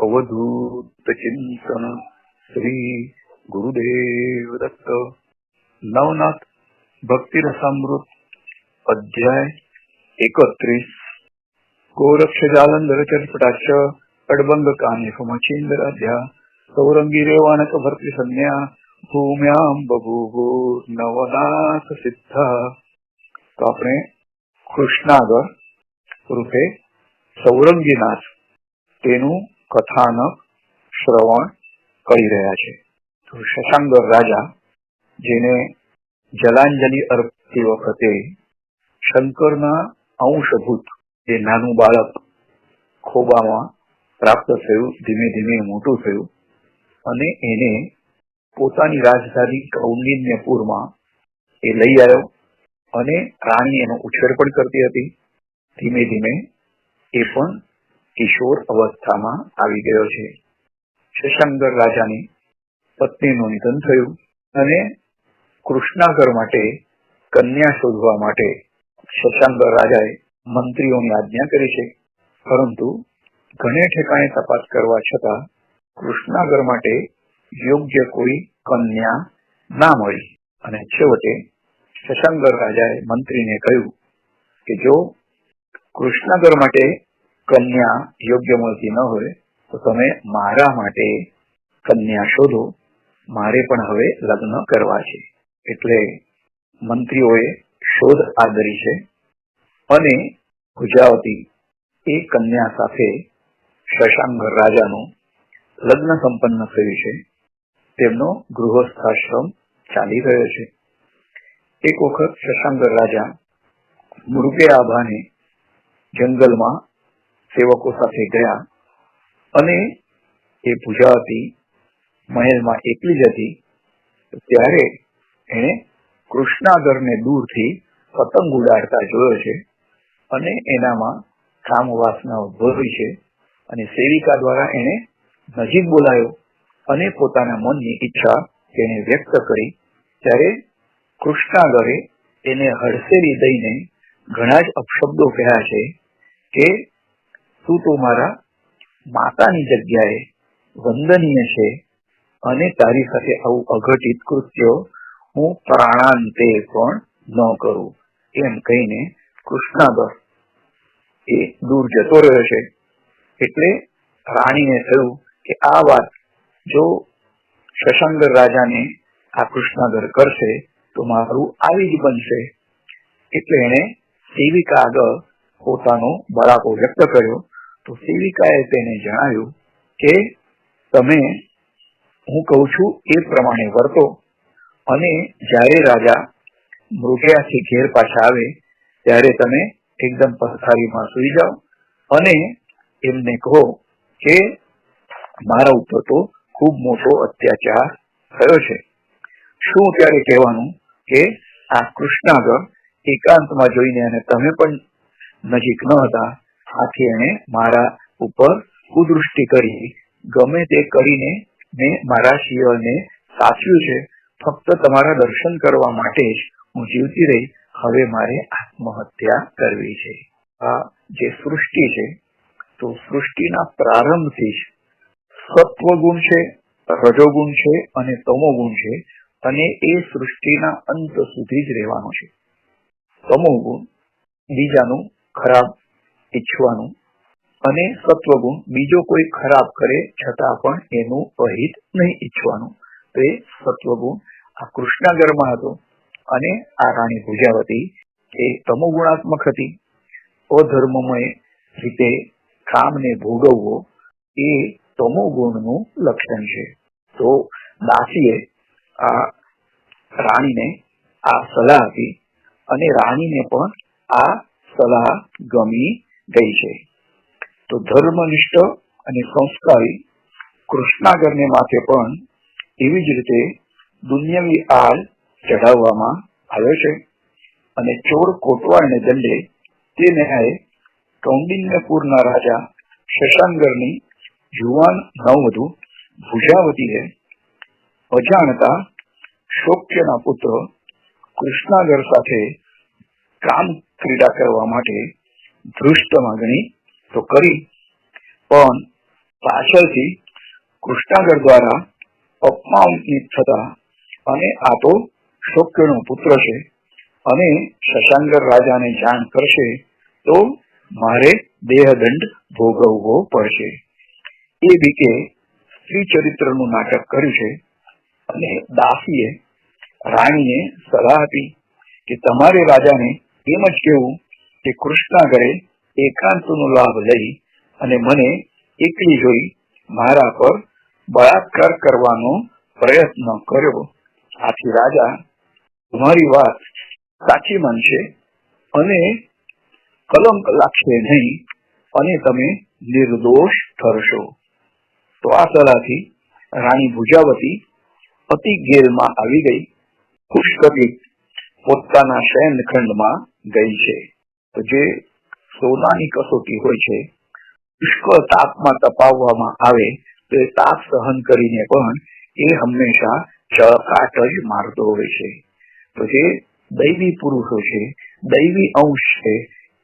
अवधूत चिंतन श्री गुरुदेव दत्त। नवनाथ भक्ति रसामृत अध्याय 31। गोरक्ष जालंधर चटपटाच अडबंग कानिफ मच्छिंद्राध्या सौरंगी रेवानक भर्तृ संज्ञा भूम्याम बभूवो नवनाथ सिद्धा। तो આપણે કૃષ્ણાગર રૂપે સૌરંગીનાથ તેનું કથાનક શ્રવણ કરી રહ્યા છે। તો શશાંગર રાજા જેને જલાંજલિ અર્પતી વખતે શંકરના અંશભૂત એ નાનું બાળક ખોબામાં પ્રાપ્ત થયું, ધીમે ધીમે મોટું થયું અને એને પોતાની રાજધાની કૌંડિન્યપુરમાં એ લઈ આવ્યો અને રાણી એનો ઉછેર પણ કરતી હતી। ધીમે ધીમે એ પણ કિશોર અવસ્થામાં આવી ગયો છે। શશાંગર રાજાની પત્નીનું નિધન થયું અને કૃષ્ણાગર માટે કન્યા શોધવા માટે શશાંગર રાજાએ મંત્રીઓની આજ્ઞા કરી છે, પરંતુ ઘણે ઠેકાણે તપાસ કરવા છતાં કૃષ્ણાગર માટે યોગ્ય કોઈ કન્યા ના મળી અને છેવટે શશાંગર રાજાએ મંત્રીને કહ્યું કે જો કૃષ્ણાગર માટે કન્યા યોગ્ય મળતી ન હોય તો તમે મારા માટે કન્યા શોધો, મારે પણ હવે લગ્ન કરવા છે। એટલે મંત્રીઓએ શોધ આદરી છે અને ભુજાવતી એ કન્યા સાથે શશાંગર રાજાનું લગ્ન સંપન્ન થયું છે। તેમનો ગૃહસ્થાશ્રમ ચાલી રહ્યો છે। એક વખત શશાંગર રાજા મૃગે આભાને જંગલમાં સેવકો સાથે ગયા અને એ ભુજાવતી મહેલમાં એકલી જ હતી, ત્યારે એને કૃષ્ણાગરને દૂરથી પતંગ ઉડાડતા જોયો છે અને એનામાં કામ વાસના ઉદ્ભવી છે અને સેવિકા દ્વારા એને નજીક બોલાયો અને પોતાના મનની ઈચ્છા તેને વ્યક્ત કરી। ત્યારે કૃષ્ણાગરે એને હડસેરી દઈને ઘણા જ અપશબ્દો કહ્યા છે કે તું તો મારા માતાની જગ્યાએ વંદનીય છે અને તારી સાથે આવું અઘટિત કૃત્ય હું પ્રાણાંતે પણ ન કરું, એમ કહીને કૃષ્ણાગર એ દૂર જતો રહ્યો છે। એટલે રાણીને થયું કે આ વાત જો શશાંગર રાજાને આ કૃષ્ણાગર કરશે તો મારું આવી જ બનશે। એટલે એને સેવિકા આગળ પોતાનો બળાપો વ્યક્ત કર્યો। તો સેવિકાએ તેને જણાવ્યું કે તમે હું કહું છું એ પ્રમાણે વર્તો અને જ્યારે રાજા મૃગયાથી ઘેર પાછા આવે ત્યારે તમે એકદમ પથારીમાં સુઈ જાઓ અને એમને કહો કે મારા ઉપર તો ખૂબ મોટો અત્યાચાર થયો છે। શું ત્યારે કહેવાનું કે આ કૃષ્ણાગર એકાંતમાં જોઈને અને તમે પણ નજીક ન હતા, આથી એને મારા ઉપર કુદૃષ્ટિ કરી, ગમે તે કરીને મેં મારા શિયરને સાચવ્યું છે, ફક્ત તમારા દર્શન કરવા માટે જ હું જીવતી રહી, હવે મારે આત્મહત્યા કરવી છે। આ જે સૃષ્ટિ છે તો સૃષ્ટિના પ્રારંભથી જ સત્વગુણ છે, રજોગુણ છે અને તમોગુણ છે અને એ સૃષ્ટિના અંત સુધી જ રહેવાનો છે। તમોગુણ બીજાનું ખરાબ ઈચ્છવાનું અને સત્વગુણ બીજો કોઈ ખરાબ કરે છતાં પણ એનું અહિત નહીં ઈચ્છવાનું। તો એ સત્વગુણ આ કૃષ્ણાગરમાં હતો અને આ રાણી ભુજાવતી એ તમોગુણાત્મક હતી। અધર્મમય રીતે કામને ભોગવવો એ તમોગુણનું લક્ષણ છે। તો દાસીએ આ રાણીને આ સલાહ આપી અને રાણીને પણ આ સલાહ ગમી ગઈ છે। તો ધર્મનિષ્ઠ અને સંસ્કારી કૃષ્ણાગરને માથે પણ એવી જ રીતે દુનિયાવી આળ ચઢાવવામાં આવ્યો છે અને ચોર કોટવાળને દંડે તે ન્યાય કૌંડિન્યપુરના રાજા શશાંગરની જુવાન નવવધુ ભુજાવતીએ અજાણતા શોક્યના પુત્ર કૃષ્ણાગર સાથે કામ ક્રીડા કરવા માટે ધૃષ્ટ માંગણી તો કરી, પણ પાછળથી કૃષ્ણાગર દ્વારા અપમાનિત થતા, અને આ તો શોક્યનો પુત્ર છે અને શશાંકર રાજાને જાણ કરશે તો મારે દેહદંડ ભોગવવો પડશે. એ બીકે સ્ત્રી ચરિત્રનું નાટક કર્યું છે. અને દાસીએ રાણીને સલાહ આપી કે તમારે રાજાને એમ જ કહેવું કે કૃષ્ણાગરે એકાંતનો લાભ લઈ અને મને એકલી જોઈ મારા પર બળાત્કાર કરવાનો પ્રયત્ન કર્યો. આથી રાજા તમારી વાત સાચી માનશે અને કલંક લાગશે નહીં અને તમે નિર્દોષ ઠરશો. તો આ સલાહથી રાણી ભુજાવતી અતિ ગેલમાં આવી ગઈ. ખુશ કરી પોતાના શયનખંડમાં ગઈ છે. તો જે સોનાની કસોટી હોય છે, પુષ્કળ તાપમાં તપાવવામાં આવે તો એ તાપ સહન કરીને પણ એ હંમેશા ચળકાટ જ મારતો હોય છે. તો જે દૈવી પુરુષો છે, દૈવી અંશ છે,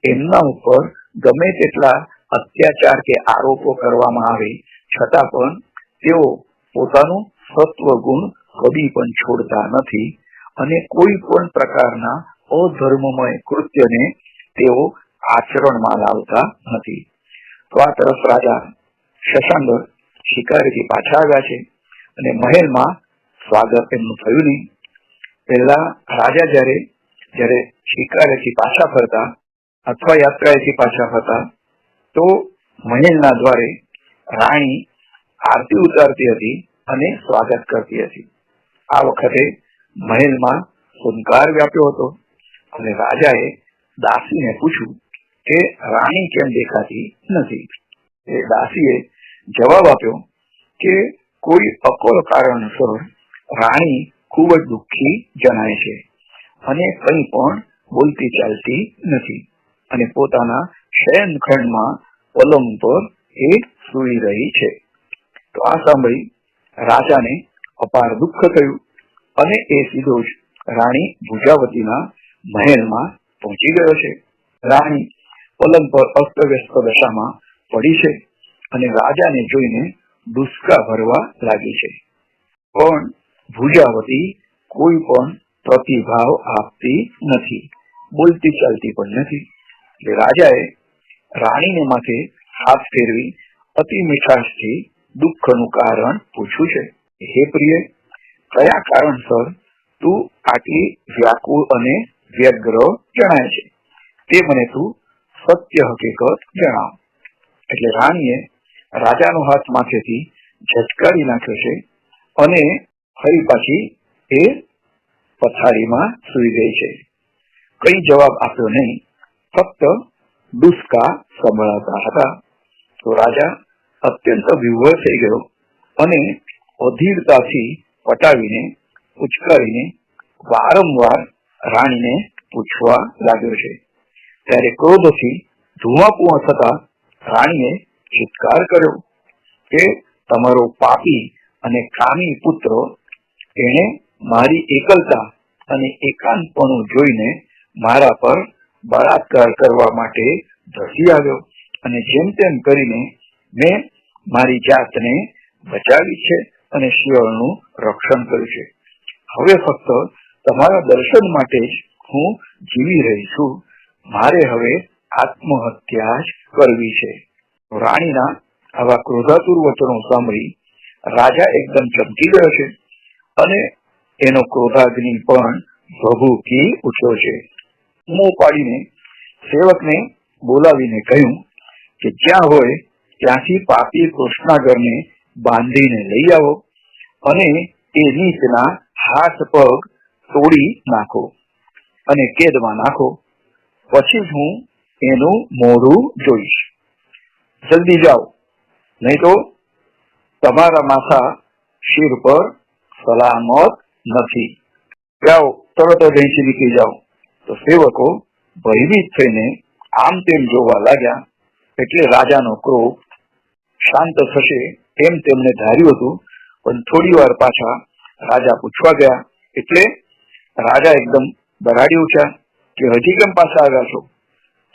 એમના ઉપર ગમે તેટલા અત્યાચાર કે આરોપો કરવામાં આવે છતાં પણ તેઓ પોતાનું સત્વ ગુણ કદી પણ છોડતા નથી અને કોઈ પણ પ્રકારના અધર્મમય કૃત્યને તેઓ આચરણમાં લાવતા નથી. તો આ તરફ રાજા શશાંકર શિકારીથી પાછા આવ્યા છે અને મહેલમાં સ્વાગત એમનું થયું નહીં. પહેલા રાજા જયારે શિકારેથી પાછા ફરતા અથવા યાત્રાએથી પાછા ફરતા તો મહેલના દ્વારે રાણી આરતી ઉતારતી હતી અને સ્વાગત કરતી હતી. આ વખતે મહેલમાં સુનકાર વ્યાપ્યો હતો અને રાજાએ દાસીને પૂછ્યું કે રાણી કેમ દેખાતી નથી. એ દાસીએ જવાબ આપ્યો કે કોઈ અકોલ કારણસર રાણી ખૂબ જ દુઃખી જણાય છે અને કંઈ પણ બોલતી ચાલતી નથી અને પોતાના શયનખંડમાં પલંગ પર એ સૂઈ રહી છે. તો આ સાંભળી રાજાને અપાર દુઃખ થયું અને એ સીધો જ રાણી ભુજાવતીના મહેલમાં પહોંચી ગયો છે. રાણી પલંગ પર અસ્તવ્યસ્ત દશામાં પડી છે અને રાજાને જોઈને ડુસકા ભરવા લાગી છે. પણ ભુજાવતી કોઈ પણ પ્રતિભાવ આપતી નથી, બોલતી ચાલતી પણ નથી. એટલે રાજાએ રાણીને માથે હાથ ફેરવી અતિ મીઠાશથી દુઃખનું કારણ પૂછ્યું છે. હે પ્રિય, કયા કારણસર તું આટલી વ્યાકુળ અને વ્યગ્ર જણાય છે તે મને તું સત્ય હકીકત જણાવ. એટલે રાણીએ રાજાનો હાથ માથેથી ઝટકારી નાખ્યો છે અને ફરી પાછી એ પથારીમાં સૂઈ ગઈ છે. કઈ જવાબ આપ્યો નહીં, ફક્ત ડુસકા સંભળાતા હતા. તો રાજા અત્યંત વિહ્વળ થઈ ગયો અને અધીરતાથી પટાવીને ઉચકારીને વારંવાર રાણીને પૂછવા લાગ્યો છે. ત્યારે ક્રોધથી ધુઆપુઆ થતા રાણીએ ચિત્કાર કર્યો કે તમારો પાપી અને કામી પુત્ર એણે મારી એકલતા અને એકાંતપણું જોઈને મારા પર બળાત્કાર કરવા માટે ધસી આવ્યો અને જેમ તેમ કરીને મેં મારી જાતને બચાવી છે અને શિયાળનું રક્ષણ કર્યું છે. હવે ફક્ત તમારા દર્શન માટે જ હું જીવી રહી છું. મારે હવે આત્મહત્યા જ કરવી છે. રાણીના આવા ક્રોધાતુર વચનો સાંભળી રાજા એકદમ ચમકી ગયો છે અને એનો ક્રોધાગ્નિ પણ ભભૂકી ઉઠ્યો છે. મોં પાડીને સેવકને બોલાવીને કહ્યું કે જ્યાં હોય ત્યાંથી પાપી કૃષ્ણાગરને બાંધીને લઈ આવો અને એ નીચના હાથ પગ તોડી નાખો અને કેદમાં નાખો. પછી જ હું એનું મોઢું જોઈશ. જલ્દી જાઓ, નહીં તો તમારા માથા શિર પર સલામત નથી. જાઓ, તરત જ અહીંથી નીકળી જાઓ. તો સેવકો ભયભીત થઈને આમ તેમ જોવા લાગ્યા. એટલે રાજાનો ક્રોધ શાંત થશે એમ તેમને ધાર્યું હતું, પણ થોડી વાર પાછા રાજા પૂછવા ગયા એટલે રાજા એકદમ બરાડી ઉઠ્યા કે હજી કેમ પાછા આવ્યા છો?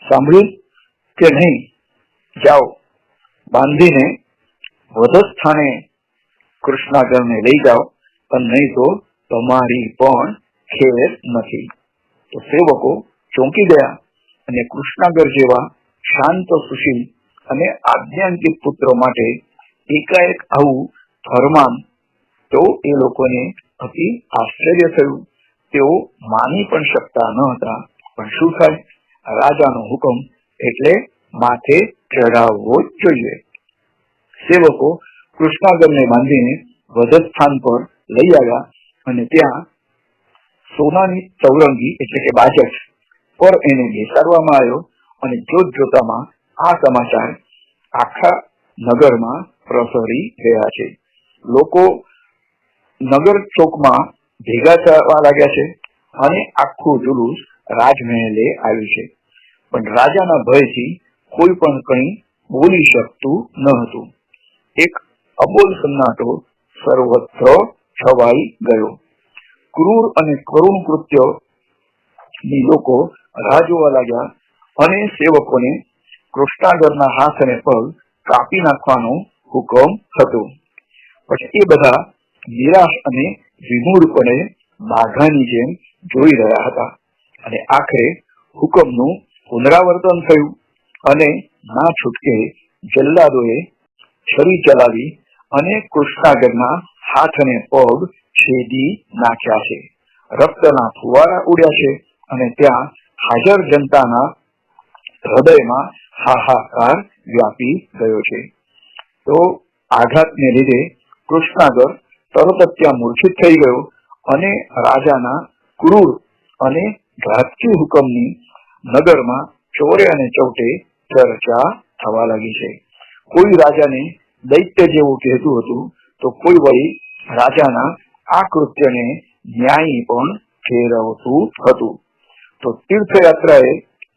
સાંભળ્યું કે નહીં? જાઓ, બાંધીને વધસ્થાને કૃષ્ણાગરને લઈ જાઓ, અને નહીં તો તમારી પણ ખેર નથી. તો સેવકો ચોંકી ગયા અને કૃષ્ણાગર જેવા શાંત, સુશીલ અને આજ્ઞાંકિત પુત્ર માટે એકાએક આવું ફરમાન તો એ લોકોને અતિ આશ્ચર્ય થયું. તેઓ માની પણ શકતા ન હતા. પણ શું થાય, રાજાનો હુકમ એટલે માથે ચઢાવવો જ જોઈએ. સેવકો કૃષ્ણાગરને બાંધીને વધસ્થાન પર લઈ આવ્યા અને ત્યાં સોનાની ચૌરંગી એટલે કે બાજટ પર એને બેસાડવામાં આવ્યો. અને જોત જોતામાં આ સમાચાર આખા નગરમાં પ્રસરી ગયા છે. લોકો નગર ચોકમાં ભેગા થવા લાગ્યા છે અને આખું જુલુસ રાજમહેલે આવ્યું છે. પણ રાજાના ભયથી કોઈ પણ કંઈ બોલી શકતું ન હતું. એક અબોલ સન્નાટો સર્વત્ર છવાઈ ગયો. ક્રૂર અને કરુણ કૃત્ય ની લોકો રાહ જોવા લાગ્યા અને સેવકોને કૃષ્ણાગરના હાથ અને પગ કાપી નાખવાનો હુકમ હતો. પછી એ બધા નિરાશ અને વિમૂઢપણે બાઘાની જેમ જોઈ રહ્યા હતા. અને આખરે હુકમનું પુનરાવર્તન થયું અને ના છૂટકે જલ્લાદોએ છરી ચલાવી અને કૃષ્ણાગરના હાથ અને પગ છેદી નાખ્યા છે. રક્તના ફુવારા ઉડ્યા છે અને ત્યાં હાજર જનતાના હૃદયમાં હાહાકાર વ્યાપી ગયો છે. તો આઘાતને લીધે કૃષ્ણાગર તરત જ ત્યાં મૂર્છિત થઈ ગયો અને રાજાના ક્રૂર અને ઘાતકી હુકમની નગરમાં ચોરે અને ચૌટે ચર્ચા થવા લાગી છે. કોઈ રાજાને દૈત્ય જેવું કહેતું હતું, તો કોઈ વળી રાજાના આ કૃત્યને ન્યાયી પણ ઠેરવતું હતું. તો તીર્થયાત્રાએ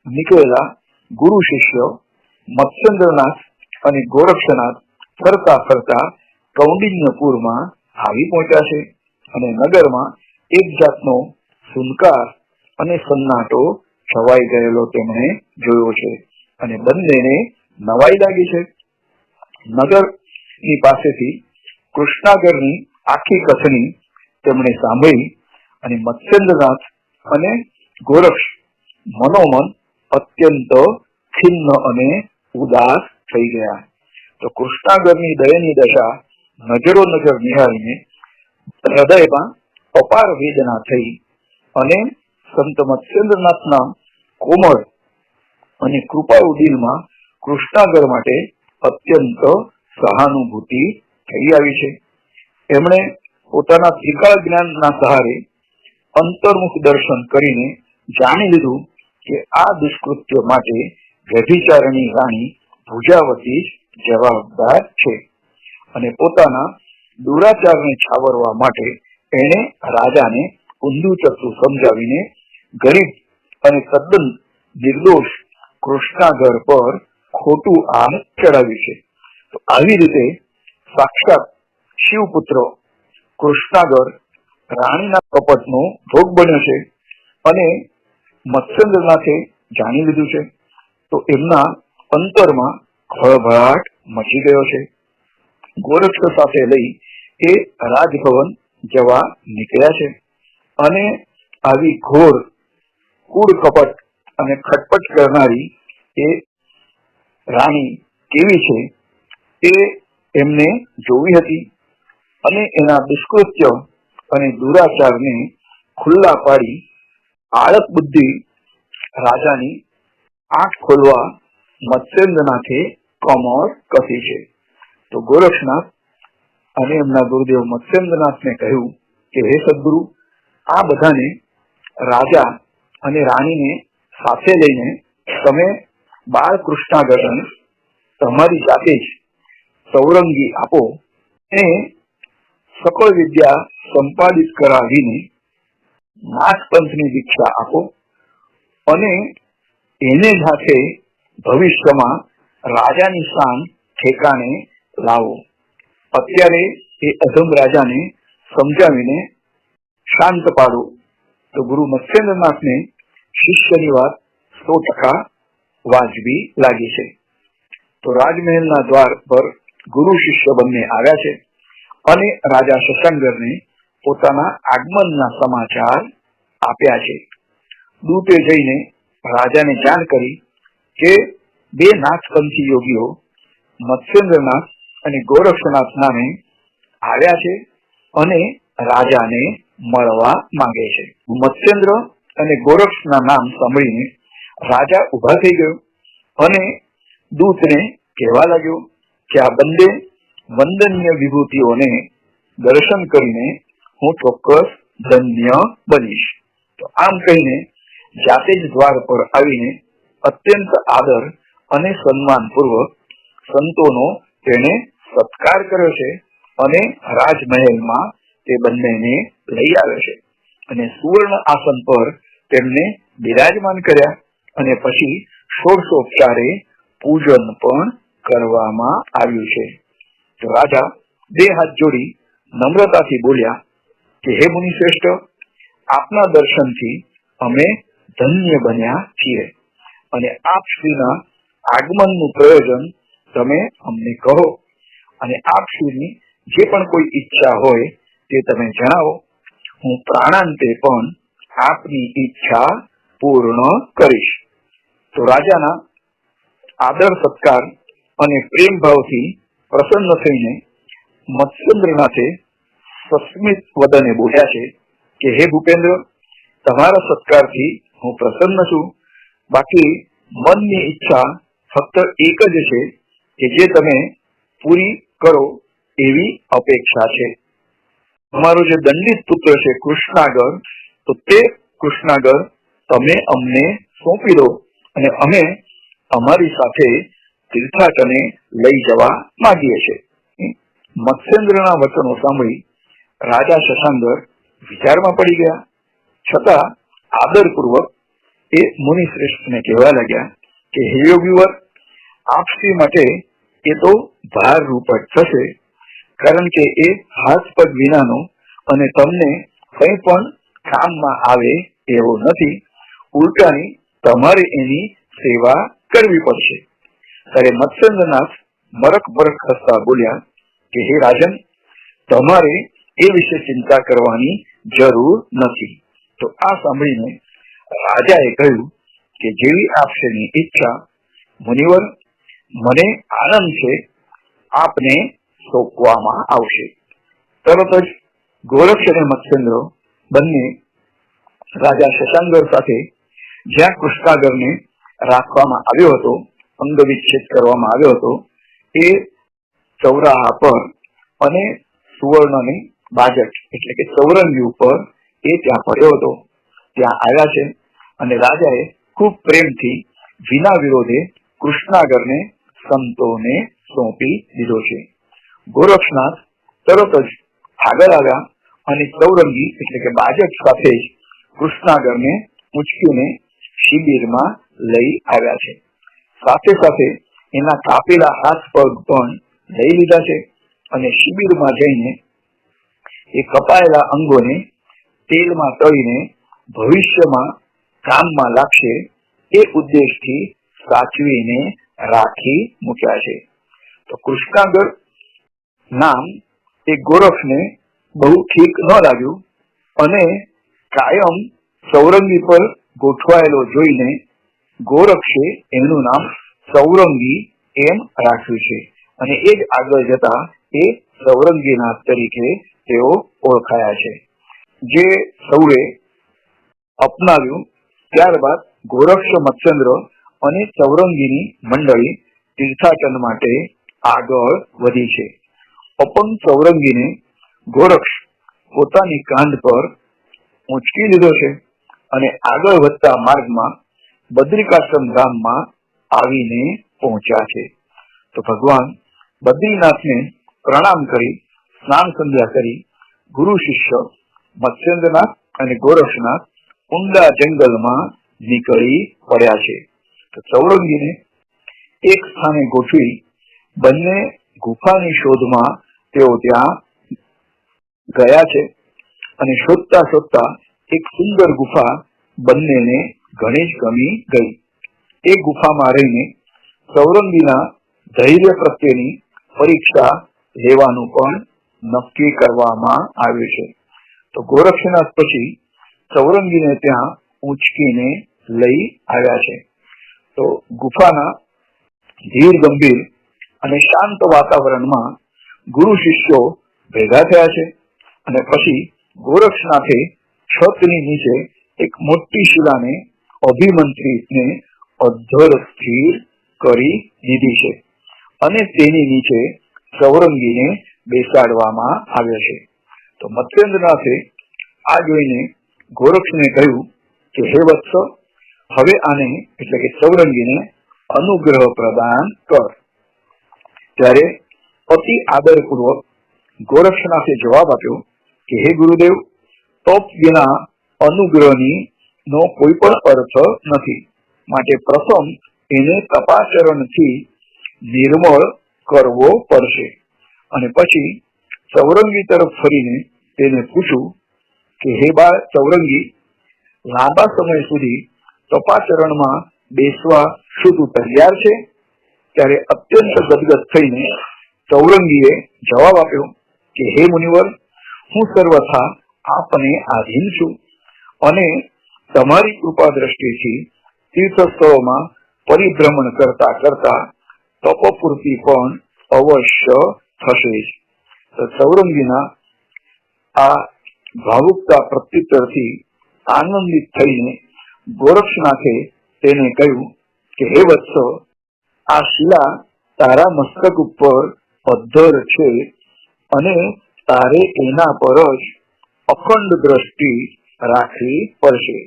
નીકળેલા ગુરુ શિષ્ય મત્સ્યેન્દ્રનાથ અને ગોરક્ષનાથ ફરતા ફરતા કૌંડિન્યપુરમાં આવી પહોંચ્યા છે. અને નગરમાં એક જાતનો સુનકાર અને સન્નાટો છવાઈ ગયેલો તેમણે જોયો છે અને બંનેને નવાઈ લાગી છે. નગરની પાસેથી કૃષ્ણાગરની આખી કથની તેમણે સાંભળી અને મત્સ્યેન્દ્રનાથ અને ગોરક્ષ મનોમન અત્યંત ખિન્ન અને ઉદાસ થઈ ગયા. તો કૃષ્ણાગરની દયની દશા નજરો નજર નિહાળીને હૃદયમાં અપાર વેદના થઈ અને સંત મત્સ્યેન્દ્રનાથના કોમળ અને કૃપાળુ દિલમાં કૃષ્ણાગર માટે અત્યંત સહાનુભૂતિ થઈ આવી છે. એમણે પોતાના ત્રિકાળ જ્ઞાનના સહારે અંતર્મુખ દર્શન કરીને જાણી લીધું કે આ દુષ્કૃત્ય માટે વ્યભિચારણી રાણી ભુજાવતી જ જવાબદાર છે. અને પોતાના દુરાચારને છાવરવા માટે એણે રાજાને ઊંધું ચત્તું સમજાવીને ગરીબ અને તદ્દન નિર્દોષ કૃષ્ણાગર પર ખોટું આમ ચડાવ્યું છે. તો આવી રીતે સાક્ષાત શિવપુત્ર કૃષ્ણાગર રાણીના કપટનો ભોગ બન્યો છે અને મત્સ્યેન્દ્રનાથે જાણી લીધું છે. તો એમના અંતરમાં ખળભળાટ મચી ગયો છે. ગોરક્ષ સાથે લઈ એ રાજભવન જવા નીકળ્યા છે અને આવી ઘોર કૂડ કપટ અને ખટપટ કરનારી એ રાણી કેવી છે એ એમને જોવી હતી અને એના દુષ્કૃત્ય અને દુરાચારને ખુલ્લા પાડી આળક બુદ્ધિ રાજાની આંખ ખોલવા મત્સ્યેન્દ્રનાથે કમર કસી છે. તો ગોરક્ષનાથ અને એમના ગુરુદેવ મત્સ્યેન્દ્રનાથને કહ્યું કે હે સદગુરુ, આ બધાને રાજા અને રાણીને સાથે લઈને તમે બાળ કૃષ્ણાગરને તમારી જાતે જ સૌરંગી આપો અને સકળ વિદ્યા સંપાદિત કરાવીને નાથપંથની દીક્ષા આપો અને એને સાથે ભવિષ્યમાં રાજાની શાન ઠેકાણે લાવો. અત્યારે એ અધમ રાજાને સમજાવીને શાંત પાડો. તો ગુરુ મત્સ્યેન્દ્રનાથને શિષ્યની વાત 100% વાજબી લાગી છે. તો રાજમહેલના દ્વાર પર ગુરુ શિષ્ય બંને આવ્યા છે અને રાજા શશાંકરને પોતાના આગમનના સમાચાર આપ્યા છે. દૂતે જઈને રાજાને જાણ કરી કે બે નાથપંથી યોગીઓ મત્સ્યેન્દ્રનાથ અને ગોરક્ષનાથ નામે આવ્યા છે અને રાજાને મળવા માંગે છે. મત્સ્યેન્દ્ર અને ગોરક્ષના નામ સાંભળીને રાજા ઉભા થઈ ગયો અને દૂતને કહેવા લાગ્યો કે આ બંને વંદનીય વિભૂતિઓને દર્શન કરીને હું ચોક્કસ ધન્ય બનીશ. તો આમ કહીને જાતે જ દ્વાર પર આવીને અત્યંત આદર અને સન્માન પૂર્વક સંતોનો તેને સત્કાર કર્યો છે અને રાજમહેલમાં તે બંનેને લઈ આવે છે અને સુવર્ણ આસન પર તેમને બિરાજમાન કર્યા અને પછી ષોડશોપચારે પૂજન પણ કરવામાં આવ્યું છે. તો રાજા બે હાથ જોડી નમ્રતાથી બોલ્યા કે હે મુનિ શ્રેષ્ઠ, આપના દર્શનથી અમે ધન્ય બન્યા છીએ અને આપ શ્રીના આગમનનું પ્રયોજન તમે અમને કહો અને આપ શ્રીની જે પણ કોઈ ઈચ્છા હોય તે તમે જણાવો. હું પ્રાણાંતે પણ આપની ઈચ્છા પૂર્ણ કરીશ. તો રાજાના આદર સત્કાર અને પ્રેમ ભાવથી પ્રસન્ન થઈને મત્સ્યેન્દ્રનાથે સસ્મિત વદને બોલ્યા છે કે હે ભૂપેન્દ્ર, તમારા સત્કારથી હું પ્રસન્ન છું. બાકી મનની ઈચ્છા ફક્ત એક જ છે કે જે તમે પૂરી કરો એવી અપેક્ષા છે. તમારો જે દંડિત પુત્ર છે કૃષ્ણાગર, તો તે કૃષ્ણાગર તમે અમને સોંપી દો અને અમે અમારી સાથે તીર્થાટને લઈ જવા માંગીએ છીએ. મત્સ્યેન્દ્રના વચનો સાંભળી રાજા શશાંકર વિચારમાં પડી ગયા, છતાં આદરપૂર્વક એ મુનિ શ્રેષ્ઠને કહેવા લાગ્યા કે હે યોગીવર, આપ શ્રી માટે એ તો ભાર રૂપ જ થશે, કારણ કે એ હાથ પગ વિનાનો અને તમને કંઈ પણ કામમાં આવે એવો નથી. ઉલટાની તમારે એની સેવા કરવી પડશે. ત્યારે મત્સ્યેન્દ્રનાથ મરક હસતા બોલ્યા કે હે રાજન, તમારે એ વિશે ચિંતા કરવાની જરૂર નથી. તો આ સાંભળીને રાજાએ કહ્યું કે જેવી આપશેની ઈચ્છા મુનિવર, મને આનંદ છે, આપને સોંપવામાં આવશે. તરત જ ગોરક્ષ અને મત્સ્યેન્દ્ર બંને રાજા શશાંકર સાથે જ્યાં કૃષ્ણાગરને રાખવામાં આવ્યો હતો, અંગ વિચ્છેદ કરવામાં આવ્યો હતો, એ ચૌરાહા પર અને સુવર્ણની બાજટ એટલે કે ચૌરંગી ઉપર એ ત્યાં પડ્યો હતો, ત્યાં આવ્યા છે અને રાજાએ ખૂબ પ્રેમથી વિના વિરોધે કૃષ્ણાગરને સંતોને સોંપી દીધો છે. ગોરક્ષનાથ તરત જ આગળ આવ્યા અને ચૌરંગી એટલે કે બાજટ સાથે જ કૃષ્ણાગરને ઉંચકીને શિબિરમાં લઈ આવ્યા છે. સાથે સાથે એના કાપેલા હાથ પગ પણ લઈ લીધા છે અને શિબિરમાં જઈને એ કપાયેલા અંગોને તેલમાં તળીને ભવિષ્યમાં કામમાં લાગશે એ ઉદ્દેશથી સાચવીને રાખી મૂક્યા છે. તો કૃષ્ણાગર નામ એ ગોરક્ષને બહુ ઠીક ન લાગ્યું અને કાયમ ચૌરંગી પર ગોઠવાયેલો જોઈને ગોરક્ષે એનું નામ ચૌરંગી એમ રાખ્યું છે અને એ જ આગળ જતા એ ચૌરંગીનાથ તરીકે તેઓ ઓળખાયા છે. જે સૌએ અપનાવ્યું ત્યારબાદ ગોરક્ષ, મત્સ્યેન્દ્ર અને ચૌરંગીની મંડળી તીર્થાટન માટે આગળ વધી છે. અપંગ ચૌરંગીને ગોરક્ષ પોતાની કાંધ પર ઊંચકી લીધો છે અને આગળ વધતા માર્ગમાં બદ્રિકાશ્રમ ધામમાં આવીને પહોંચ્યા છે. તો ભગવાન બદ્રીનાથને પ્રણામ કરી સ્નાન સંધ્યા કરી ગુરુ શિષ્ય મત્સ્યેન્દ્રનાથ અને ગોરક્ષનાથ ઊંડા જંગલમાં નીકળી પડ્યા છે. તો ચૌરંગીને એક સ્થાને ગોઠવી બંને ગુફાની શોધમાં તેઓ ત્યાં ગયા છે અને શોધતા શોધતા એક સુંદર ગુફા બંનેને ઘણી જ ગમી ગઈ. એ ગુફામાં રહીને ચૌરંગીના ધૈર્ય પ્રત્યેની પરીક્ષા લેવાનું પણ નક્કી કરવામાં આવ્યું છે. તો ગોરક્ષનાથ પછી ચૌરંગીને ત્યાં ઉંચકીને લઈ આવ્યા છે. તો ગુફાના ધીર ગંભીર અને શાંત વાતાવરણમાં ગુરુ શિષ્યો ભેગા થયા છે. અને પછી ગોરક્ષનાથે છતની નીચે એક મોટી શિલાને અભિમંત્રીને અધ્ધર સ્થિર કરી દીધી છે અને તેની નીચે ચૌરંગીને બેસાડવામાં આવ્યો છે. તો મત્સ્યેન્દ્રનાથે આ જોઈને ગોરક્ષને કહ્યું કે હે વત્સ, હવે આને એટલે કે ચૌરંગીને અનુગ્રહ પ્રદાન કર. ત્યારે અતિ આદરપૂર્વક ગોરક્ષનાથે જવાબ આપ્યો કે હે ગુરુદેવ, તપ વિના અનુગ્રહની નો કોઈ પણ અર્થ નથી. માટે પ્રથમ એને તપાચરણથી નિર્મળ કરવો પડશે. અને પછી ચૌરંગી તરફ ફરીને તેને પૂછ્યું કે હે બાળ ચૌરંગી, લાંબા સમય સુધી તપાચરણમાં બેસવા શું તું તૈયાર છે? ત્યારે અત્યંત ગદગદ થઈને ચૌરંગીએ જવાબ આપ્યો કે હે મુનિવર, હું સર્વથા આપને આધીન છું અને તમારી કૃપા દ્રષ્ટિથી તીર્થ સ્થળોમાં પરિભ્રમણ કરતા કરતા તપપૂર્તિ પણ અવશ્ય થશે જ. તો ચૌરંગીના આ ભાવુકતા પ્રત્યુત્તરથી આનંદિત થઈને ગોરક્ષનાથે તેને કહ્યું કે હે વત્સ, આ શિલા તારા મસ્તક ઉપર અધ્ધર છે અને તારે એના પર જ અખંડ દ્રષ્ટિ રાખવી પડશે.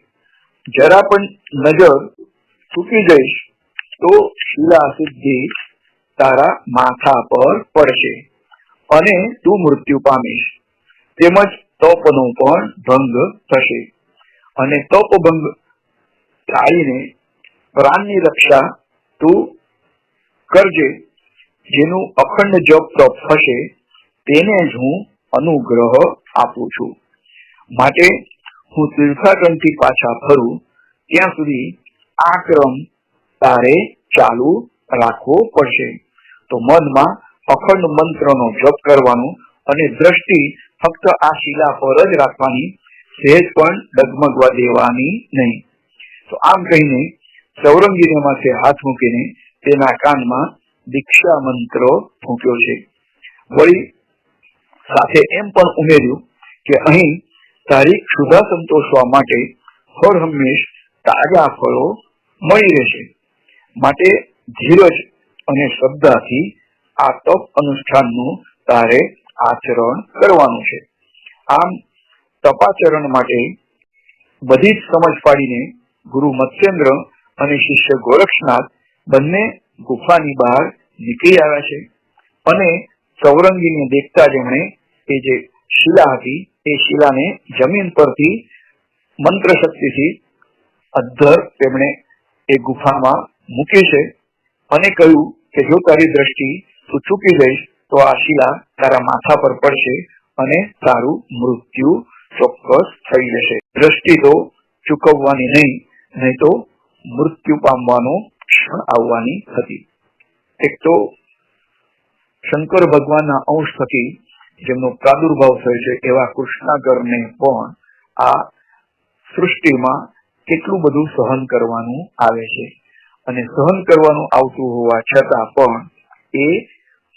જરા પણ નજર ચૂકી જઈશ તો શિલા સીધી તારા માથા પર પડશે અને તું મૃત્યુ પામીશ. તેમજ તપનો પણ ભંગ થશે અને તપ ભંગ ટાળીને પ્રાણની રક્ષા તું કરજે. જેનું અખંડ જપ તપ થશે તેને જ હું અનુગ્રહ આપું છું. માટે હું તીર્થાટનથી પાછા ફરું ત્યાં સુધી આ ક્રમ તારે ચાલુ રાખવો પડશે. તો મનમાં અખંડ મંત્રનો જપ કરવાનો અને દ્રષ્ટિ ફક્ત આ શિલા પર જ રાખવાની, સહેજ પણ ડગમગવા દેવાની નહીં. તો આમ કહીને ચૌરંગીને માથે હાથ મૂકીને તેના કાનમાં દીક્ષા મંત્ર ફૂંક્યો છે. વળી સાથે એમ પણ ઉમેર્યું કે અહીં તારી ક્ષુધા સંતોષવા માટે હર હંમેશ તાજા ફળો મળી રહેશે. માટે ધીરજ અને શ્રદ્ધાથી આ તપ અનુષ્ઠાનનું તારે આચરણ કરવાનું છે. આમ તપાચરણ માટે બધી જ સમજ પાડીને ગુરુ મત્સ્યેન્દ્ર અને શિષ્ય ગોરક્ષનાથ બંને ગુફાની બહાર નીકળી આવ્યા છે અને ચૌરંગીને દેખતા જેમણે એ જે શિલા હતી એ શિલાને જમીન પરથી મંત્ર શક્તિથી અધ્ધર તેમણે એ ગુફામાં મૂકી છે અને કહ્યું કે જો તારી દ્રષ્ટિ તું ચૂકી જઈશ તો આ શિલા તારા માથા પર પડશે અને તારું મૃત્યુ ચોક્કસ થઈ જશે. દ્રષ્ટિ તો ચૂકવવાની નહીં તો મૃત્યુ પામવાનો ક્ષણ આવવાની હતી. એક તો શંકર ભગવાનના અંશ થકી જેમનો પ્રાદુર્ભાવ થયો છે એવા કૃષ્ણાગરને પણ આ સૃષ્ટિમાં કેટલું બધું સહન કરવાનું આવે છે અને સહન કરવાનું આવતું હોવા છતાં પણ એ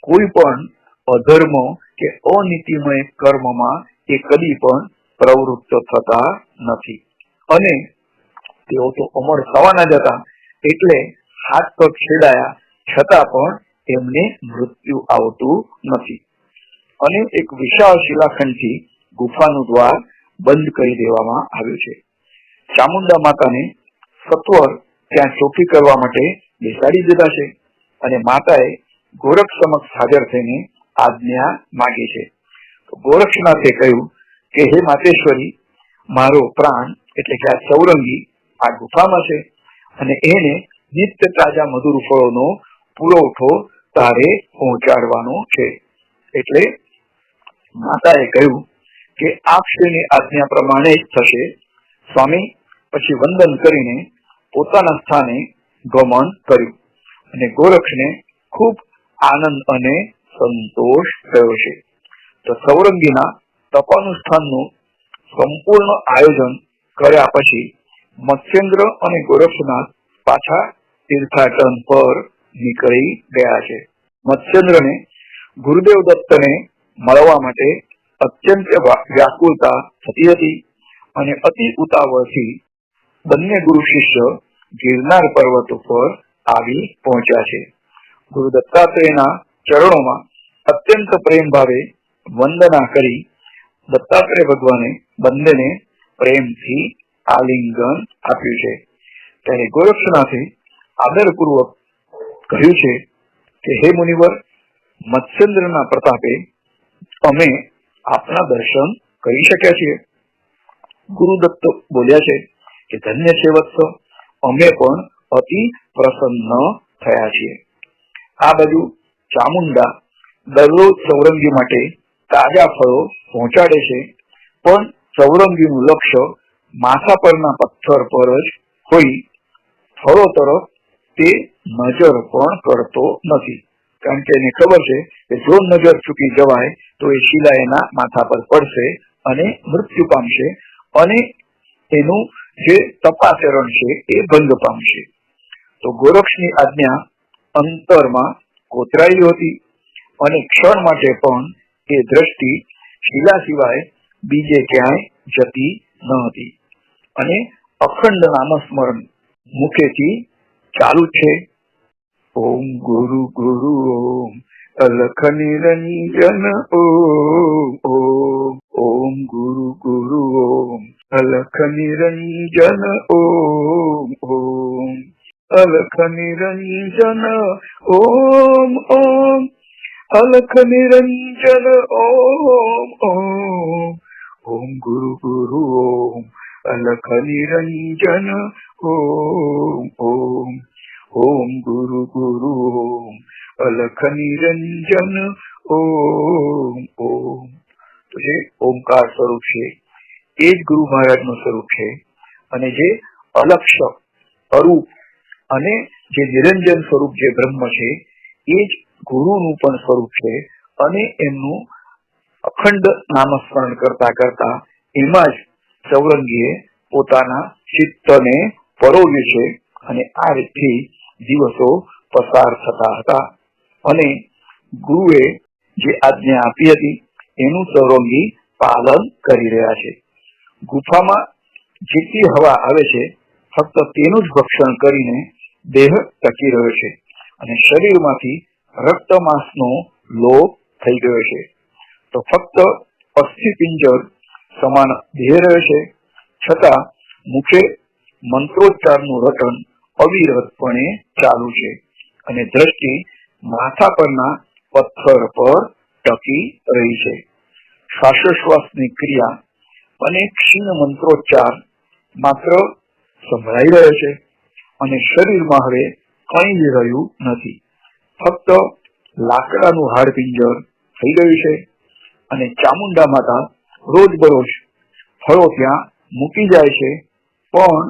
કોઈ પણ અધર્મ કે અનીતિમય કર્મમાં એ કદી પણ પ્રવૃત્ત થતા નથી અને તેઓ તો અમર થવાના જ હતા. એટલે હાથ પગ છેડાયા છતાં પણ એમને મૃત્યુ આવતું નથી. અને એક વિશાળ શિલાખંડથી ગુફાનું દ્વાર બંધ કરી દેવામાં આવ્યું છે. ચામુંડા માતાને સત્વર ત્યાં ચોકી કરવા માટે બેસાડી દીધા છે અને માતાએ ગોરક્ષ સમક્ષ હાજર થઈને આજ્ઞા માંગી છે. તો ગોરક્ષનાથે કહ્યું કે હે માતેશ્વરી, મારો પ્રાણ એટલે કે આ ચૌરંગી આ ગુફામાં છે અને એને નિત્ય તાજા મધુર ફળોનો પુરવઠો તારે પહોંચાડવાનો છે. એટલે માતાએ કહ્યું કે આપ શ્રીની આજ્ઞા પ્રમાણે જ થશે સ્વામી. પછી વંદન કરીને પોતાના સ્થાને ગમન કર્યું અને ગોરક્ષને ખૂબ આનંદ અને સંતોષ થયો છે. તો સૌરંગીના તપાનુષ્ઠાનનું સંપૂર્ણ આયોજન કર્યા પછી મત્સ્યેન્દ્ર અને ગોરક્ષનાથ પાછા તીર્થાટન પર નીકળી ગયા છે. મત્સ્યેન્દ્રને ગુરુદેવ દત્તને મળવા માટે અત્યંત વ્યાકુળતા થતી હતી અને અતિ ઉતાવળથી બંને ગુરુ શિષ્ય ગિરનાર પર્વત ઉપર આવી પહોંચ્યા છે. ગુરુ દત્તાત્રેયના ચરણોમાં અત્યંત પ્રેમ ભાવે વંદના કરી દત્તાત્રેય ભગવાને બંનેને પ્રેમથી આલિંગન આપ્યું છે. ત્યારે ગોરક્ષનાથે આદરપૂર્વક કહ્યું છે કે હે મુનિવર, મત્સ્યેન્દ્રના પ્રતાપે અમે આપના દર્શન કરી શક્યા છીએ. ગુરુદત્ત બોલ્યા છે કે ધન્ય છે વત્સ, અમે પણ અતિ પ્રસન્ન થયા છીએ. આ બાજુ ચામુંડા દરરોજ સૌરંગી માટે તાજા ફળો પહોંચાડે છે, પણ સૌરંગીનું લક્ષ્ય માથા પરના પથ્થર પર જ હોઈ ફળો તરફ તે નજર પણ કરતો નથી. કારણ કે એને ખબર છે કે જો નજર ચૂકી જવાય તો એ શિલા એના માથા પર પડશે અને મૃત્યુ પામશે અને એનું જે તપાચરણ છે એ ભંગ પામશે. તો ગોરક્ષની આજ્ઞા અંતરમાં કોતરાયેલી હતી અને ક્ષણ માટે પણ એ દ્રષ્ટિ શિલા સિવાય બીજે ક્યાંય જતી ન હતી. અને અખંડ નામસ્મરણ મુખેથી ચાલુ છે. ઓમ ગુરુ ગુરુ ઓમ અલખ નિરંજન ઓમ ઓમ ઓમ ગુરુ ગુરુ ઓમ અલખ નિરંજન ઓમ ઓમ અલખ નિરંજન ઓમ ઓમ અલખ નિરંજન ઓમ ઓમ ઓમ ગુરુ ગુરુ ઓમ અલખ નિરંજન ઓમ ઓમ ઓમ ગુરુ ગુરુ ઓમ અલખ નિરંજન ઓમ ઓમ. તો જે ઓમકાર સ્વરૂપ છે એ જ ગુરુ મહારાજનું સ્વરૂપ છે અને જે અલક્ષ અરૂપ અને જે નિરંજન સ્વરૂપ જે બ્રહ્મ છે એ જ ગુરુનું પણ સ્વરૂપ છે. અને એમનું અખંડ નામસ્મરણ કરતા કરતા એમાં જ સૌરંગીએ પોતાના ચિત્તને પરોવ્યું છે અને આ રીતથી દિવસો પસાર થતા હતા અને ગુરુએ જે આજ્ઞા આપી હતી એનું સૌરંગી પાલન કરી રહ્યા છે. ગુફામાં જેટલી હવા આવે છે ફક્ત તેનું જ ભક્ષણ કરીને દેહ ટકી રહ્યો છે અને શરીરમાંથી રક્તમાસનો લોપ થઈ ગયો છે. તો ફક્ત અસ્થિપિંજર સમાન દેહ રહ્યો છે, છતાં મુખે મંત્રોચ્ચારનું રટન અવિરતપણે ચાલુ છે અને દ્રષ્ટિ માથા પરના પથ્થર પર ટકી રહી છે. શ્વાસોશ્વાસની ક્રિયા અને ક્ષીણ મંત્રોચ્ચાર માત્ર સંભળાઈ રહ્યો છે અને શરીરમાં હવે કંઈ જ રહ્યું નથી. ફક્ત લાકડાનું હાડપિંજર થઈ ગયું છે અને ચામુંડા માતા રોજ બરોજ ફળો ત્યાં મૂકી જાય છે, પણ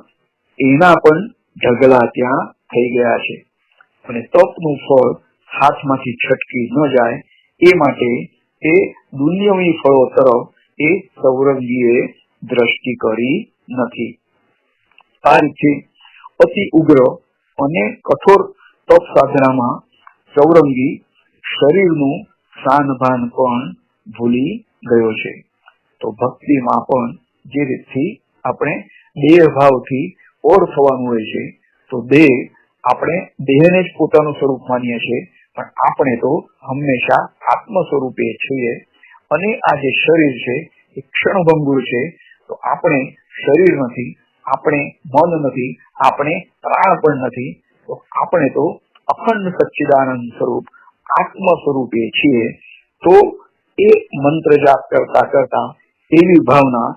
એના પણ ઢગલા ત્યાં થઈ ગયા છે અને તપનું ફળ હાથમાંથી છટકી ન જાય એ માટે એ દુનિયાવી ફળો તરફ એ સૌરંગીએ દ્રષ્ટિ કરી નથી. આ રીતે અતિ ઉગ્ર અને કઠોર તપ સાધનામાં સૌરંગી શરીરનું સાનભાન પણ ભૂલી ગયો છે. તો ભક્તિમાં પણ જે રીતથી આપણે દેહ ભાવથી ઓર થવાનું હોય છે, તો દેહ આપણે દેહને જ પોતાનું સ્વરૂપ માનીએ છીએ, પણ આપણે તો હંમેશા આત્મ સ્વરૂપે છીએ અને આ જે શરીર છે એ ક્ષણભંગુર છે. તો આપણે શરીર નથી, આપણે મન નથી, આપણે પ્રાણ પણ નથી, તો આપણે તો અખંડ સચ્ચિદાનંદ સ્વરૂપ આત્મ સ્વરૂપે છીએ. તો એ મંત્ર જાપ કરતા કરતા એવી ભાવના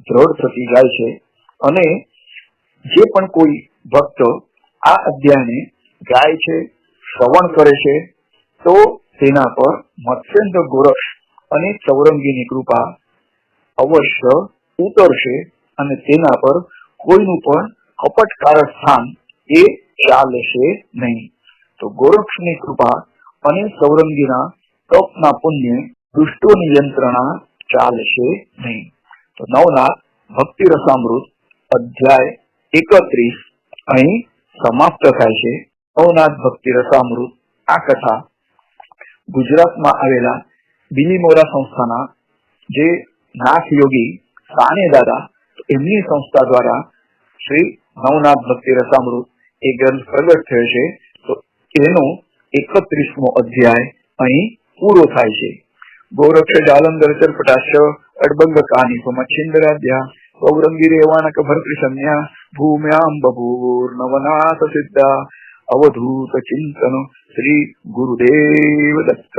દ્રઢ થતી જાય છે અને જે પણ કોઈ ભક્ત આ અધ્યાયને ગાય છે, શ્રવણ કરે છે, તો તેના પર મત્સ્યેન્દ્ર ગોરક્ષ અને સૌરંગીની કૃપા અવશ્ય ઉતરશે અને તેના પર કોઈનું પણ કપટકારક સ્થાન એ ચાલશે નહીં. તો ગોરક્ષની કૃપા અને સૌરંગીના તપના પુણ્ય દુષ્ટોની યંત્રણા ચાલશે નહીં. તો નવનાથ ભક્તિ રસામૃત અધ્યાય 31 અહીં સમાપ્ત થાય છે. નવનાથ ભક્તિ રસામૃત આ કથા ગુજરાતમાં આવેલા બિલીમોરા સંસ્થાના જે નાથ યોગી સાને દાદા એમની સંસ્થા દ્વારા શ્રી નવનાથ ભક્તિ રસામૃત એ ગ્રંથ પ્રગટ થયો છે. તો એનો 31મો અધ્યાય અહીં પૂરો થાય છે. ગોરક્ષ જાલંધર ચરપટાશ્ય અડબંગ કાની મચ્છિંદરાધ્યા સૌરંગી રેવાણક ભરતૃષન્યા ભૂમ્યામ બભૂર નવનાથ સિદ્ધા અવધૂત ચિંતન શ્રી ગુરુદેવ દત્ત.